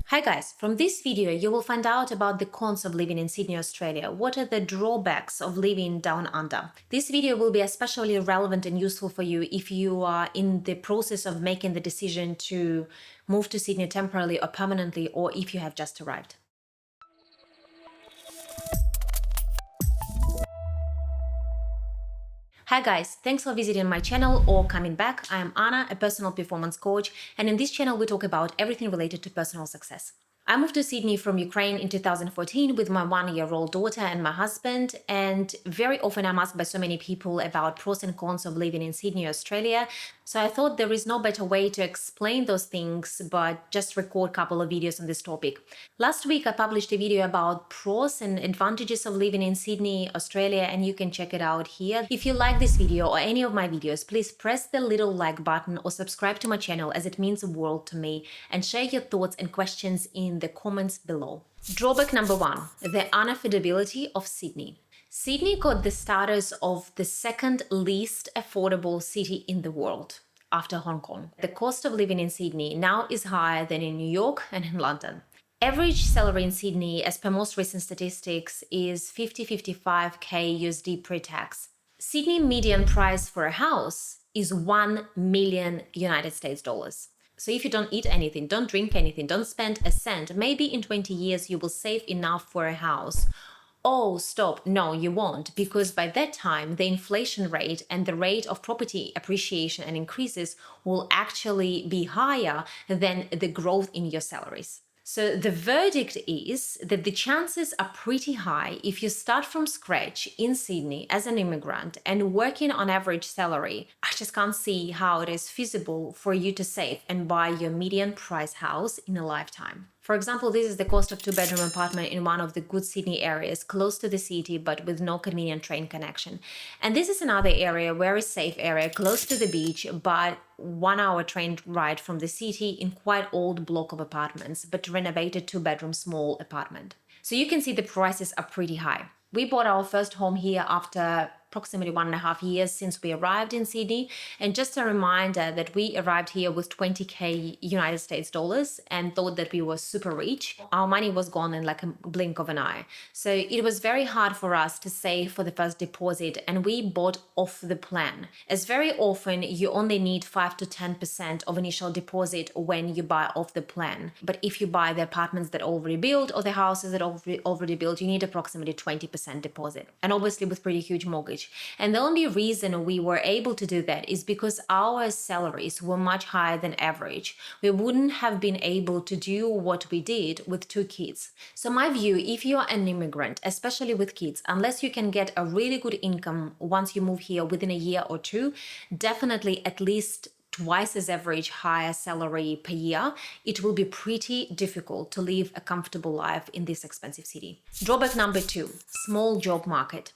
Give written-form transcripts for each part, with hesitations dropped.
Hi guys, from this video you will find out about the cons of living in Sydney, Australia. What are the drawbacks of living down under? This video will be especially relevant and useful for you if you are in the process of making the decision to move to Sydney temporarily or permanently, or if you have just arrived. Hi guys, thanks for visiting my channel or coming back. I am Anna, a personal performance coach, and in this channel we talk about everything related to personal success. I moved to Sydney from Ukraine in 2014 with my 1-year-old daughter and my husband, and very often I'm asked by so many people about pros and cons of living in Sydney, Australia. So I thought there is no better way to explain those things but just record a couple of videos on this topic. Last week I published a video about pros and advantages of living in Sydney, Australia, and you can check it out here. If you like this video or any of my videos, please press the little like button or subscribe to my channel, as it means the world to me, and share your thoughts and questions in the comments below. Drawback number 1, the unaffordability of Sydney. Sydney got the status of the second least affordable city in the world after Hong Kong. The cost of living in Sydney now is higher than in New York and in London. Average salary in Sydney, as per most recent statistics, is 55k USD pre-tax. Sydney median price for a house is 1 million United States dollars. So if you don't eat anything, don't drink anything, don't spend a cent, maybe in 20 years you will save enough for a house. Oh, stop. No, you won't, because by that time, the inflation rate and the rate of property appreciation and increases will actually be higher than the growth in your salaries. So the verdict is that the chances are pretty high if you start from scratch in Sydney as an immigrant and working on average salary. I just can't see how it is feasible for you to save and buy your median price house in a lifetime. For example, this is the cost of 2-bedroom apartment in one of the good Sydney areas, close to the city, but with no convenient train connection. And this is another area, very safe area, close to the beach, but 1-hour train ride from the city in quite old block of apartments, but renovated 2-bedroom small apartment. So you can see the prices are pretty high. We bought our first home here after approximately 1.5 years since we arrived in Sydney. And just a reminder that we arrived here with 20k United States dollars and thought that we were super rich. Our money was gone in like a blink of an eye. So it was very hard for us to save for the first deposit, and we bought off the plan. As very often you only need 5 to 10% of initial deposit when you buy off the plan. But if you buy the apartments that are already built or the houses that are already built, you need approximately 20% deposit, and obviously with pretty huge mortgage. And the only reason we were able to do that is because our salaries were much higher than average. We wouldn't have been able to do what we did with 2 kids. So my view, if you're an immigrant, especially with kids, unless you can get a really good income once you move here within a year or 2, definitely at least twice as average higher salary per year, it will be pretty difficult to live a comfortable life in this expensive city. Drawback number 2, small job market.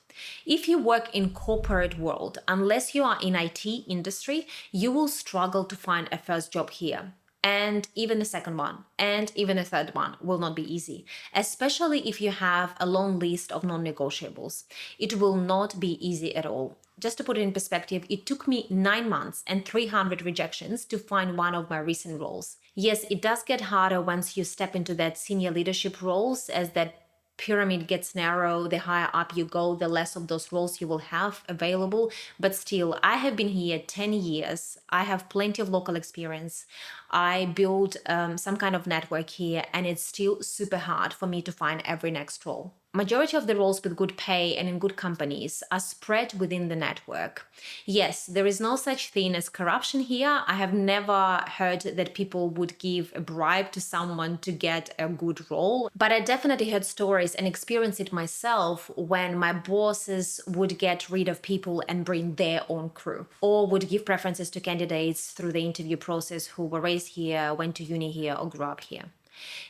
If you work in corporate world, unless you are in IT industry, you will struggle to find a first job here. And even the second one, and even the third one will not be easy, especially if you have a long list of non-negotiables. It will not be easy at all. Just to put it in perspective, it took me 9 months and 300 rejections to find one of my recent roles. Yes, it does get harder once you step into that senior leadership roles, as that pyramid gets narrow. The higher up you go, the less of those roles you will have available. But still, I have been here 10 years. I have plenty of local experience. I built some kind of network here, and it's still super hard for me to find every next role. Majority of the roles with good pay and in good companies are spread within the network. Yes, there is no such thing as corruption here. I have never heard that people would give a bribe to someone to get a good role, but I definitely heard stories and experienced it myself when my bosses would get rid of people and bring their own crew, or would give preferences to candidates through the interview process who were raised here, went to uni here, or grew up here.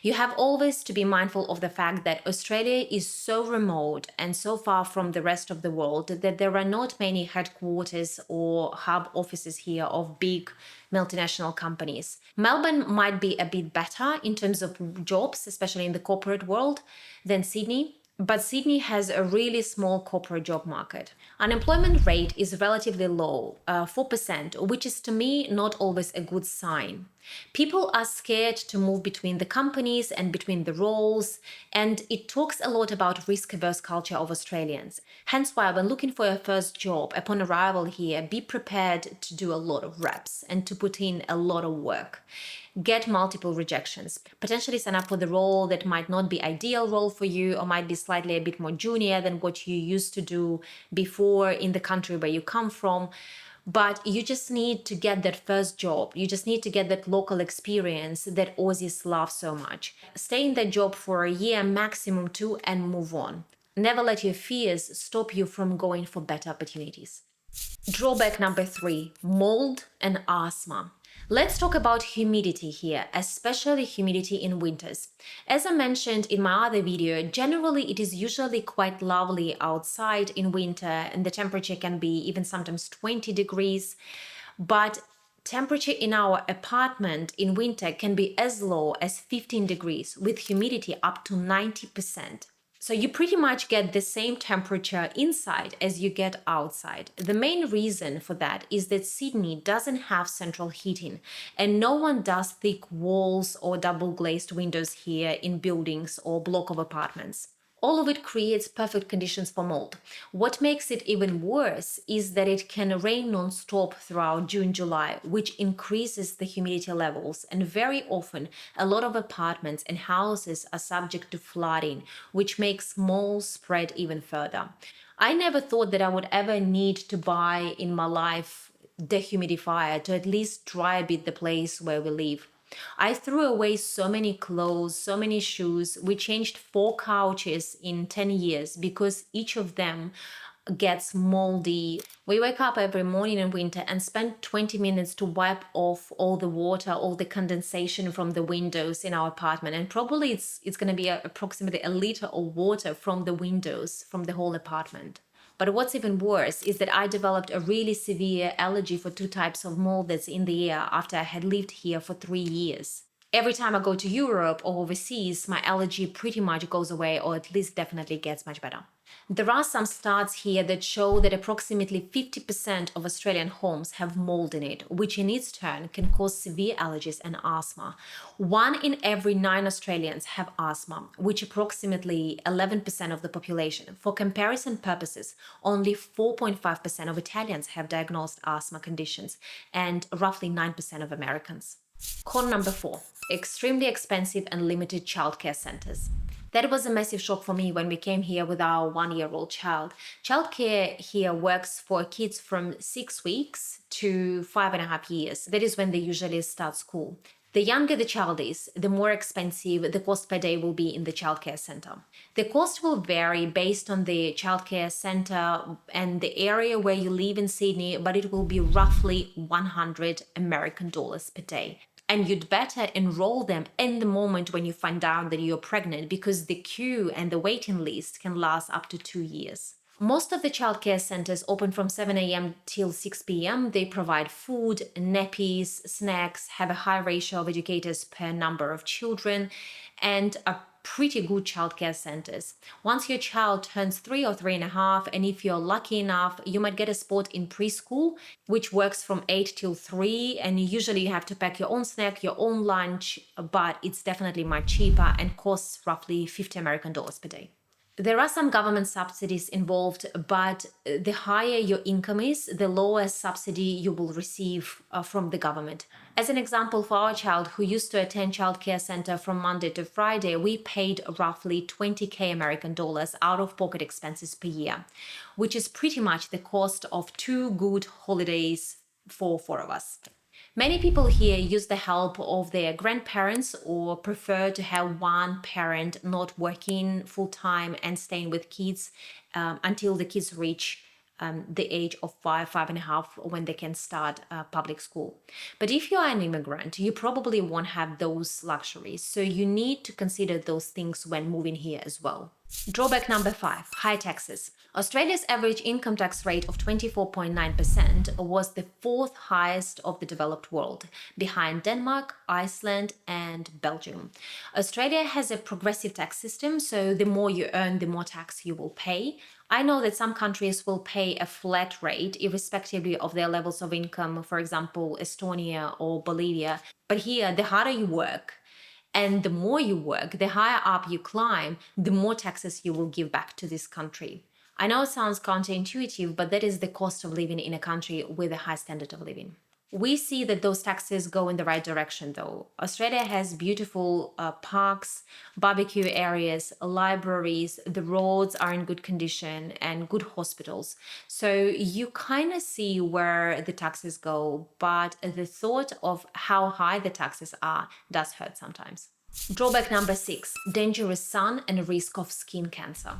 You have always to be mindful of the fact that Australia is so remote and so far from the rest of the world that there are not many headquarters or hub offices here of big multinational companies. Melbourne might be a bit better in terms of jobs, especially in the corporate world, than Sydney. But Sydney has a really small corporate job market. Unemployment rate is relatively low, 4%, which is to me not always a good sign. People are scared to move between the companies and between the roles, and it talks a lot about risk-averse culture of Australians. Hence why when looking for your first job upon arrival here, be prepared to do a lot of reps and to put in a lot of work. Get multiple rejections, potentially sign up for the role that might not be ideal role for you or might be slightly a bit more junior than what you used to do before in the country where you come from. But you just need to get that first job. You just need to get that local experience that Aussies love so much. Stay in that job for a year, maximum 2, and move on. Never let your fears stop you from going for better opportunities. Drawback number 3, mold and asthma. Let's talk about humidity here, especially humidity in winters. As I mentioned in my other video, generally it is usually quite lovely outside in winter and the temperature can be even sometimes 20 degrees, but temperature in our apartment in winter can be as low as 15 degrees with humidity up to 90%. So you pretty much get the same temperature inside as you get outside. The main reason for that is that Sydney doesn't have central heating and no one does thick walls or double glazed windows here in buildings or block of apartments. All of it creates perfect conditions for mold. What makes it even worse is that it can rain non-stop throughout June, July, which increases the humidity levels. And very often, a lot of apartments and houses are subject to flooding, which makes mold spread even further. I never thought that I would ever need to buy in my life dehumidifier to at least dry a bit the place where we live. I threw away so many clothes, so many shoes. We changed 4 couches in 10 years because each of them gets moldy. We wake up every morning in winter and spend 20 minutes to wipe off all the water, all the condensation from the windows in our apartment. And probably it's going to be approximately a liter of water from the windows from the whole apartment. But what's even worse is that I developed a really severe allergy for 2 types of mold that's in the air after I had lived here for 3 years. Every time I go to Europe or overseas, my allergy pretty much goes away, or at least definitely gets much better. There are some stats here that show that approximately 50% of Australian homes have mold in it, which in its turn can cause severe allergies and asthma. 1 in every 9 Australians have asthma, which approximately 11% of the population. For comparison purposes, only 4.5% of Italians have diagnosed asthma conditions and roughly 9% of Americans. Con number 4, extremely expensive and limited childcare centers. That was a massive shock for me when we came here with our 1-year-old child. Childcare here works for kids from 6 weeks to 5.5 years. That is when they usually start school. The younger the child is, the more expensive the cost per day will be in the childcare center. The cost will vary based on the childcare center and the area where you live in Sydney, but it will be roughly $100 American per day. And you'd better enroll them in the moment when you find out that you're pregnant, because the queue and the waiting list can last up to 2 years. Most of the childcare centers open from 7 a.m. till 6 p.m. They provide food, nappies, snacks, have a high ratio of educators per number of children, and are pretty good childcare centers. Once your child turns 3 or 3.5, and if you're lucky enough, you might get a spot in preschool, which works from 8 till 3, and usually you have to pack your own snack, your own lunch, but it's definitely much cheaper and costs roughly $50 American per day. There are some government subsidies involved, but the higher your income is, the lower subsidy you will receive from the government. As an example, for our child who used to attend childcare center from Monday to Friday, we paid roughly $20K American out of pocket expenses per year, which is pretty much the cost of 2 good holidays for 4 of us. Many people here use the help of their grandparents or prefer to have one parent not working full-time and staying with kids until the kids reach the age of 5.5, when they can start public school. But if you are an immigrant, you probably won't have those luxuries. So you need to consider those things when moving here as well. Drawback number 5, high taxes. Australia's average income tax rate of 24.9% was the fourth highest of the developed world, behind Denmark, Iceland, and Belgium. Australia has a progressive tax system, so the more you earn, the more tax you will pay. I know that some countries will pay a flat rate irrespectively of their levels of income, for example, Estonia or Bolivia. But here, the harder you work, and the more you work, the higher up you climb, the more taxes you will give back to this country. I know it sounds counterintuitive, but that is the cost of living in a country with a high standard of living. We see that those taxes go in the right direction, though. Australia has beautiful parks, barbecue areas, libraries, the roads are in good condition, and good hospitals. So you kind of see where the taxes go, but the thought of how high the taxes are does hurt sometimes. Drawback number 6, dangerous sun and risk of skin cancer.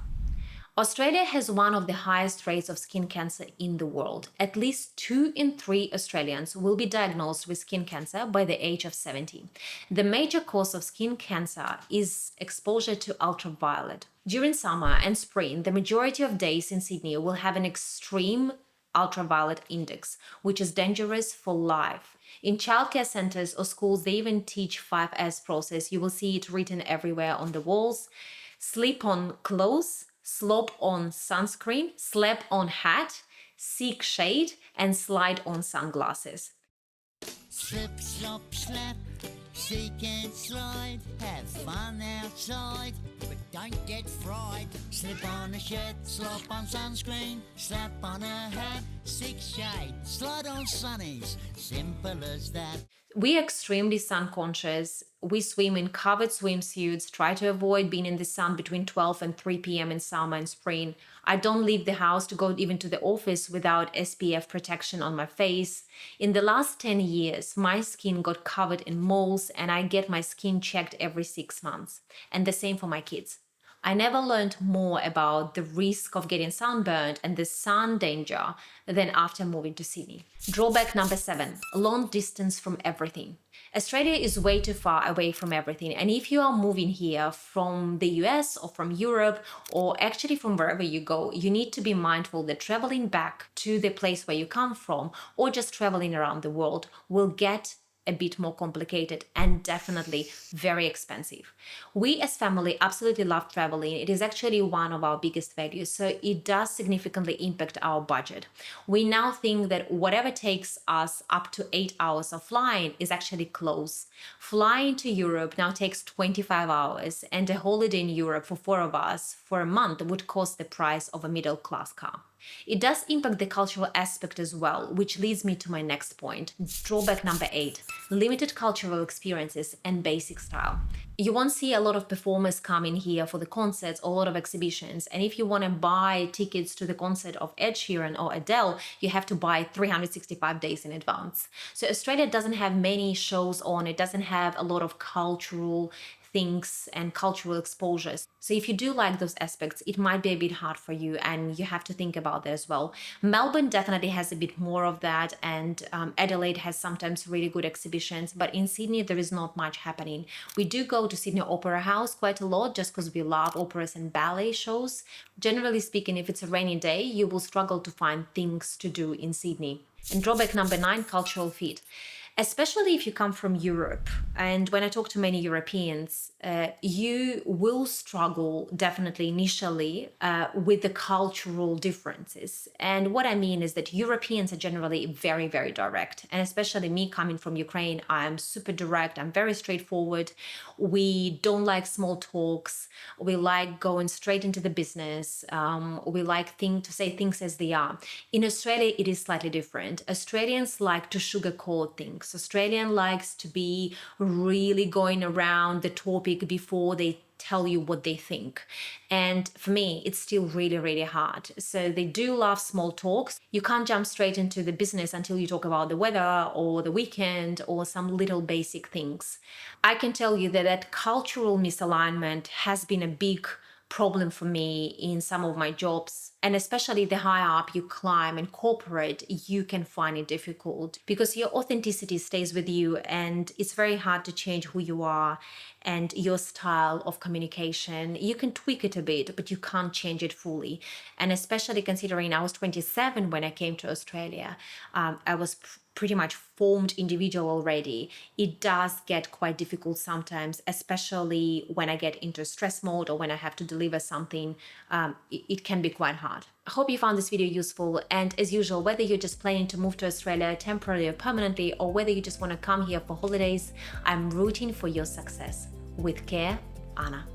Australia has one of the highest rates of skin cancer in the world. At least 2 in 3 Australians will be diagnosed with skin cancer by the age of 70. The major cause of skin cancer is exposure to ultraviolet. During summer and spring, the majority of days in Sydney will have an extreme ultraviolet index, which is dangerous for life. In childcare centers or schools, they even teach 5S process. You will see it written everywhere on the walls. Sleep on clothes, slop on sunscreen, slap on hat, seek shade, and slide on sunglasses. Slip, slop, slap, seek and slide, have fun outside, but don't get fried. Slip on a shirt, slop on sunscreen, slap on a hat, seek shade, slide on sunnies, simple as that. We're extremely sun conscious. We swim in covered swimsuits, try to avoid being in the sun between 12 and 3 p.m. in summer and spring. I don't leave the house to go even to the office without SPF protection on my face. In the last 10 years, my skin got covered in moles and I get my skin checked every 6 months. And the same for my kids. I never learned more about the risk of getting sunburned and the sun danger than after moving to Sydney. Drawback number 7, long distance from everything. Australia is way too far away from everything. And if you are moving here from the US or from Europe or actually from wherever you go, you need to be mindful that traveling back to the place where you come from or just traveling around the world will get a bit more complicated and definitely very expensive. We as family absolutely love traveling. It is actually one of our biggest values, so it does significantly impact our budget. We now think that whatever takes us up to 8 hours of flying is actually close. Flying to Europe now takes 25 hours, and a holiday in Europe for 4 of us for a month would cost the price of a middle-class car. It does impact the cultural aspect as well, which leads me to my next point. Drawback number 8, limited cultural experiences and basic style. You won't see a lot of performers come in here for the concerts or a lot of exhibitions. And if you want to buy tickets to the concert of Ed Sheeran or Adele, you have to buy 365 days in advance. So Australia doesn't have many shows on. It doesn't have a lot of cultural things and cultural exposures. So if you do like those aspects, it might be a bit hard for you and you have to think about that as well. Melbourne definitely has a bit more of that, and Adelaide has sometimes really good exhibitions, but in Sydney there is not much happening. We do go to Sydney Opera House quite a lot just because we love operas and ballet shows. Generally speaking, if it's a rainy day, you will struggle to find things to do in Sydney. And drawback number 9, cultural fit. Especially if you come from Europe, and when I talk to many Europeans, you will struggle definitely initially with the cultural differences. And what I mean is that Europeans are generally very, very direct. And especially me coming from Ukraine, I am super direct. I'm very straightforward. We don't like small talks. We like going straight into the business. We like to say things as they are. In Australia, it is slightly different. Australians like to sugarcoat things. Australian likes to be really going around the topic before they tell you what they think. And for me, it's still really, really hard. So they do love small talks. You can't jump straight into the business until you talk about the weather or the weekend or some little basic things. I can tell you that cultural misalignment has been a big problem for me in some of my jobs. And especially the higher up you climb in corporate, you can find it difficult because your authenticity stays with you and it's very hard to change who you are and your style of communication. You can tweak it a bit, but you can't change it fully. And especially considering I was 27 when I came to Australia, I was pretty much formed individual already. It does get quite difficult sometimes, especially when I get into stress mode or when I have to deliver something. It can be quite hard. I hope you found this video useful, and as usual, whether you're just planning to move to Australia temporarily or permanently, or whether you just want to come here for holidays, I'm rooting for your success. With care, Anna.